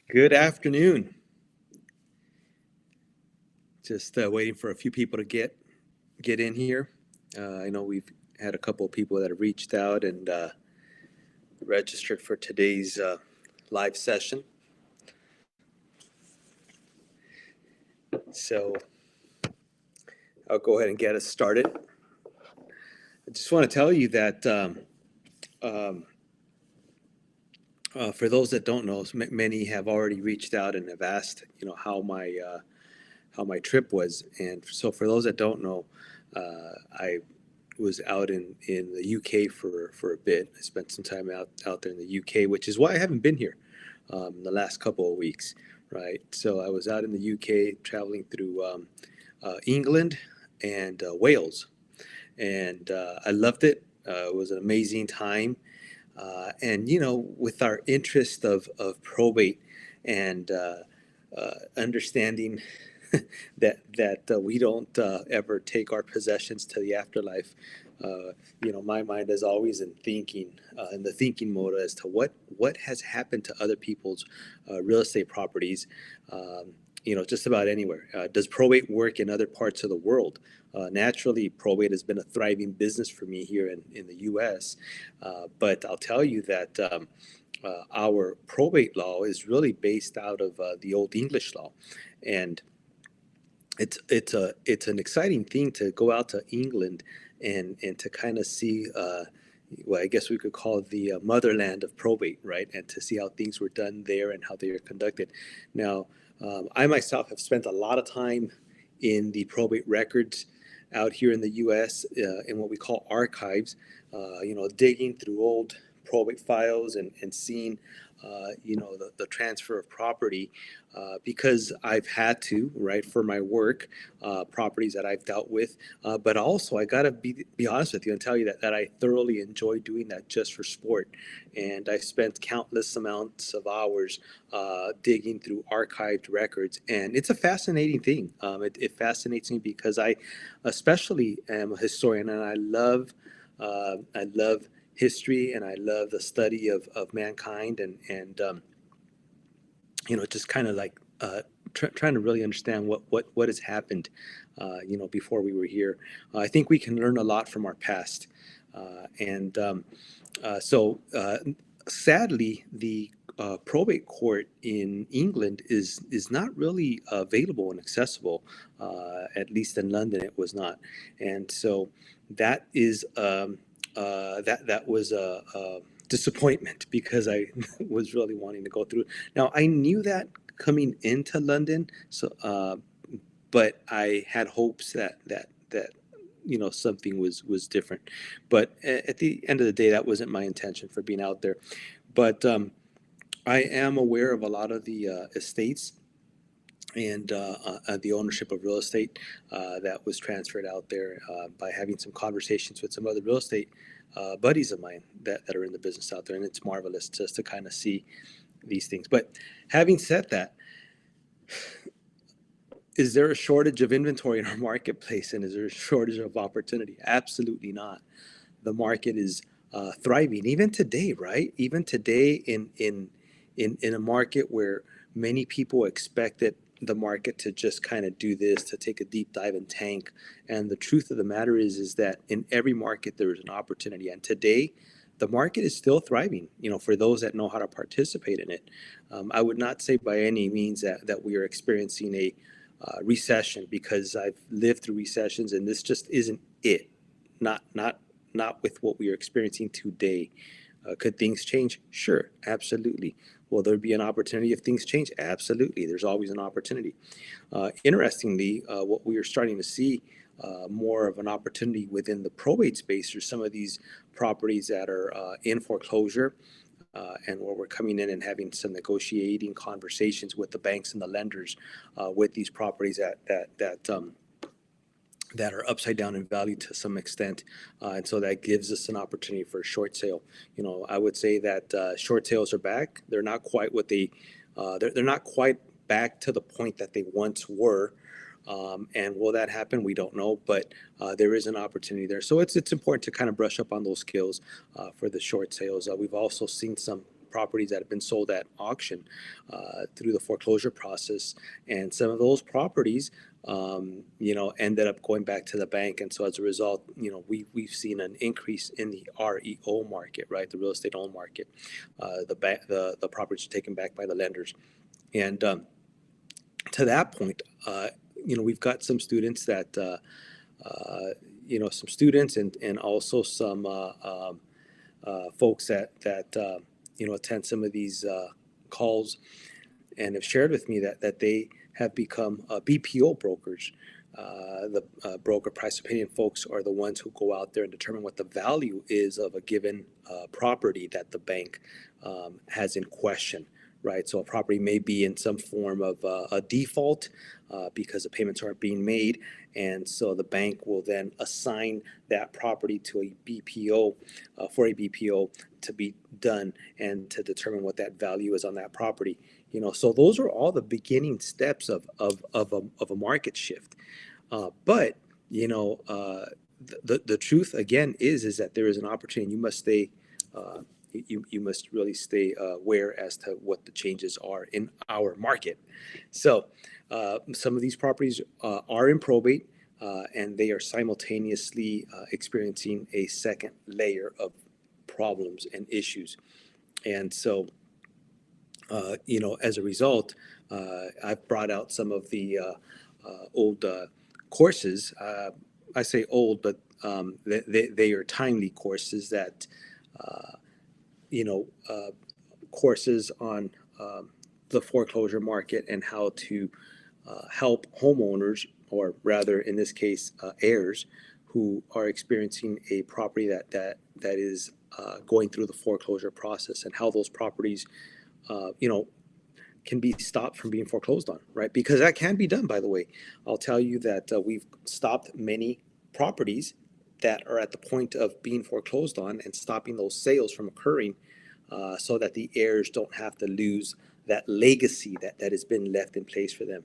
Good afternoon. Just waiting for a few people to get in here. I know we've had a couple of people that have reached out and registered for today's live session. So I'll go ahead and get us started. I just want to tell you that um, for those that don't know, many have already reached out and have asked, how my trip was. And so for those that don't know, I was out in the UK for a bit. I spent some time out there in the UK, which is why I haven't been here the last couple of weeks, right? So I was out in the UK traveling through England and Wales, and I loved it. It was an amazing time. And with our interest of probate and understanding that we don't ever take our possessions to the afterlife. My mind is always in the thinking mode as to what has happened to other people's real estate properties. Just about anywhere. Does probate work in other parts of the world? Naturally, probate has been a thriving business for me here in the U.S. But I'll tell you that our probate law is really based out of the Old English law, and it's an exciting thing to go out to England and to kind of see well, I guess we could call it the motherland of probate, right? And to see how things were done there and how they are conducted. Now, I myself have spent a lot of time in the probate records out here in the U.S. In what we call archives. Digging through old probate files and seeing, the transfer of property because I've had to, right, for my work, properties that I've dealt with. But also, I got to be honest with you and tell you that I thoroughly enjoy doing that just for sport. And I spent countless amounts of hours digging through archived records. And it's a fascinating thing. It fascinates me because I especially am a historian and I love history and I love the study of mankind and just kind of like trying to really understand what has happened, before we were here. I think we can learn a lot from our past, and so sadly, the probate court in England is not really available and accessible. At least in London, it was not, and so that is that was a disappointment because I was really wanting to go through. Now I knew that coming into London, so but I had hopes that something was different. But at the end of the day, that wasn't my intention for being out there. But I am aware of a lot of the estates and the ownership of real estate that was transferred out there by having some conversations with some other real estate buddies of mine that are in the business out there. And it's marvelous just to kind of see these things. But having said that, is there a shortage of inventory in our marketplace and is there a shortage of opportunity? Absolutely not. The market is thriving even today, right? Even today in a market where many people expected the market to just kind of do this, to take a deep dive and tank. And the truth of the matter is that in every market there is an opportunity. And today, the market is still thriving. For those that know how to participate in it. I would not say by any means that we are experiencing a recession because I've lived through recessions and this just isn't it. Not with what we are experiencing today. Could things change? Sure, absolutely. Will there be an opportunity if things change? Absolutely. There's always an opportunity. Interestingly, what we are starting to see more of an opportunity within the probate space are some of these properties that are in foreclosure. And where we're coming in and having some negotiating conversations with the banks and the lenders with these properties that are upside down in value to some extent, and so that gives us an opportunity for a short sale. I would say that short sales are back. They're not quite what they're not quite back to the point that they once were. And will that happen? We don't know, but there is an opportunity there. So it's important to kind of brush up on those skills for the short sales. We've also seen some properties that have been sold at auction through the foreclosure process, and some of those properties, ended up going back to the bank, and so as a result, we've seen an increase in the REO market, right, the real estate owned market. The properties are taken back by the lenders, and to that point, we've got some students that, some students and also some folks that attend some of these calls and have shared with me that they have become BPO brokers. The broker price opinion folks are the ones who go out there and determine what the value is of a given property that the bank has in question, right? So a property may be in some form of a default because the payments aren't being made, and so the bank will then assign that property to a BPO for a BPO to be done and to determine what that value is on that property. So those are all the beginning steps of a market shift. But the truth again is that there is an opportunity. You must stay. You must really stay aware as to what the changes are in our market. So some of these properties are in probate, and they are simultaneously experiencing a second layer of problems and issues. And so, as a result, I've brought out some of the old courses. I say old, but they are timely courses that, courses on the foreclosure market and how to help homeowners, or rather in this case, heirs who are experiencing a property that is going through the foreclosure process, and how those properties, can be stopped from being foreclosed on, right? Because that can be done, by the way. I'll tell you that we've stopped many properties that are at the point of being foreclosed on and stopping those sales from occurring, so that the heirs don't have to lose that legacy that has been left in place for them.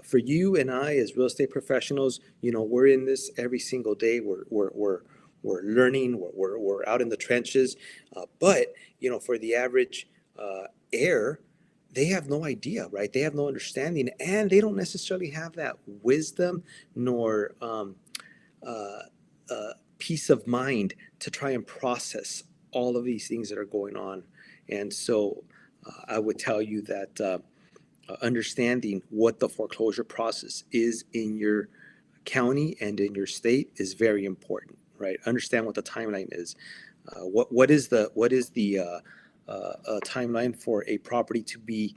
For you and I, as real estate professionals, we're in this every single day. We're learning. We're out in the trenches. But for the average heir, they have no idea, right? They have no understanding, and they don't necessarily have that wisdom nor peace of mind to try and process all of these things that are going on. And so I would tell you that understanding what the foreclosure process is in your county and in your state is very important, right? Understand what the timeline is. What is the timeline for a property to be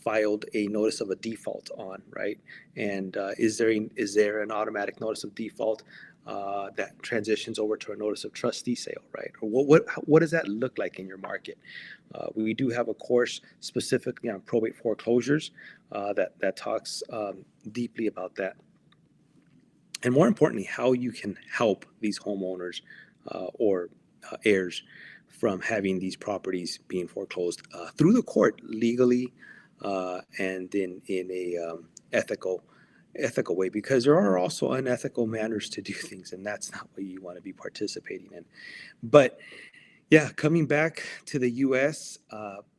filed a notice of a default on, right? And is there an automatic notice of default that transitions over to a notice of trustee sale, right? Or what does that look like in your market? We do have a course specifically on probate foreclosures that talks deeply about that, and more importantly, how you can help these homeowners or heirs from having these properties being foreclosed through the court legally, and in a ethical way, because there are also unethical manners to do things, and that's not what you want to be participating in. But yeah, coming back to the U.S.,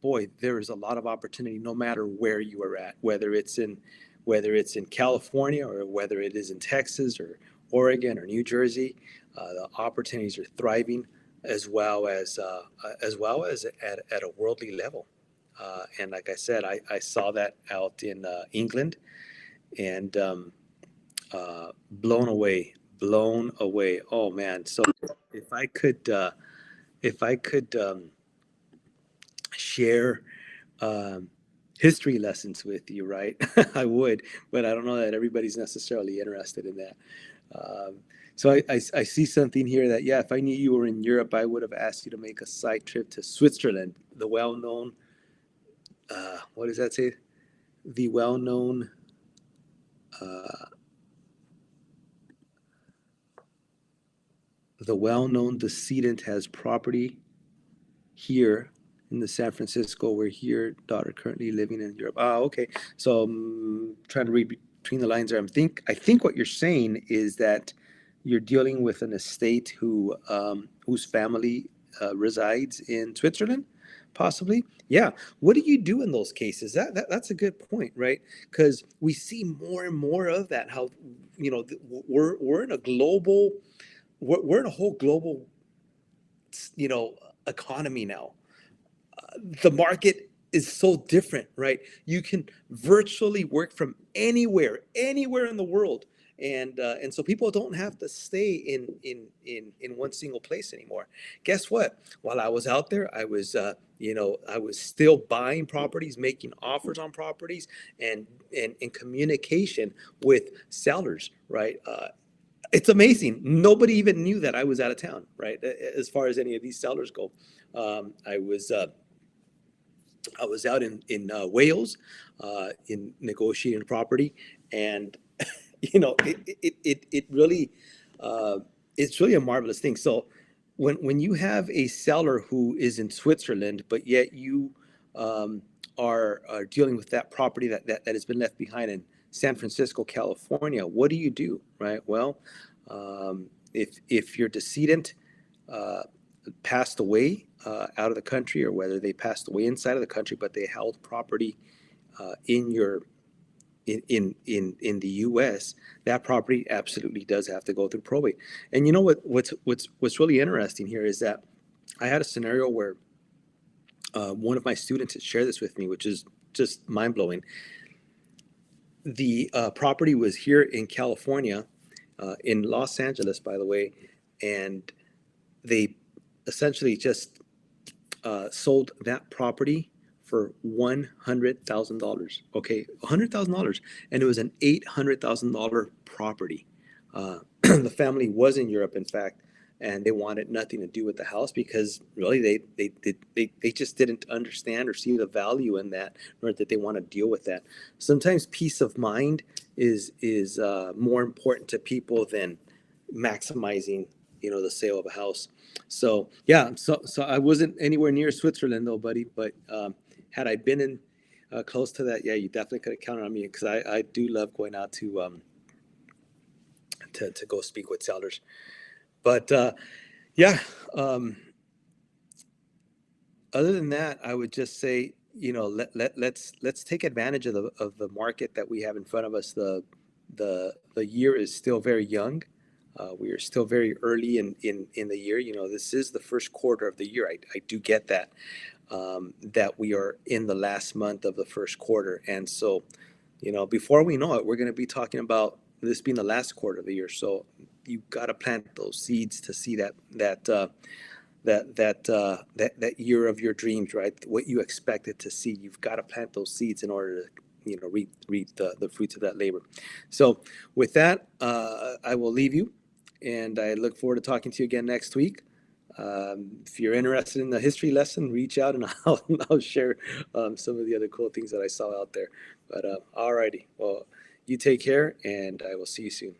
boy, there is a lot of opportunity no matter where you are at, whether it's in California, or whether it is in Texas or Oregon or New Jersey. The opportunities are thriving, as well as at a worldly level. And like I said, I saw that out in England, and blown away. Oh man! So if I could share history lessons with you, right? I would, but I don't know that everybody's necessarily interested in that. So I see something here that, yeah, if I knew you were in Europe, I would have asked you to make a side trip to Switzerland, the well-known, what does that say? The well-known, decedent has property here in the San Francisco, where here daughter currently living in Europe. Okay. So I'm trying to read between the lines there. I think what you're saying is that you're dealing with an estate whose family resides in Switzerland, possibly. Yeah. What do you do in those cases? That's a good point, right? Because we see more and more of that. How, we're in a global, we're in a whole global, you know, economy now. The market is so different, right? You can virtually work from anywhere in the world, and so people don't have to stay in one single place anymore. Guess what? While I was out there, I was still buying properties, making offers on properties, and in communication with sellers, right? It's amazing. Nobody even knew that I was out of town, right? As far as any of these sellers go, um, I was. Uh, I was out in Wales, in negotiating property, and it really, uh, it's really a marvelous thing. So when you have a seller who is in Switzerland, but yet you um, are dealing with that property that has been left behind in San Francisco, California, what do you do, right? Well, if your decedent uh, passed away out of the country, or whether they passed away inside of the country, but they held property in your in the U.S., that property absolutely does have to go through probate. And you know what's really interesting here is that I had a scenario where one of my students had shared this with me, which is just mind blowing. The property was here in California, in Los Angeles, by the way, and they essentially just sold that property for $100,000. Okay, $100,000, and it was an $800,000 property. The family was in Europe, in fact, and they wanted nothing to do with the house because really they just didn't understand or see the value in that, nor did they want to deal with that. Sometimes peace of mind is more important to people than maximizing, the sale of a house. So yeah, so I wasn't anywhere near Switzerland though, buddy. But had I been in close to that, yeah, you definitely could have counted on me because I do love going out to go speak with sellers. But yeah, um, other than that, I would just say, let's take advantage of the market that we have in front of us. The year is still very young. We are still very early in the year. This is the first quarter of the year. I do get that, that we are in the last month of the first quarter. And so, before we know it, we're going to be talking about this being the last quarter of the year. So you got to plant those seeds to see that year of your dreams, right? What you expected to see. You've got to plant those seeds in order to, reap the fruits of that labor. So with that, I will leave you, and I look forward to talking to you again next week. If you're interested in the history lesson, reach out and I'll share some of the other cool things that I saw out there. But all righty. Well, you take care, and I will see you soon.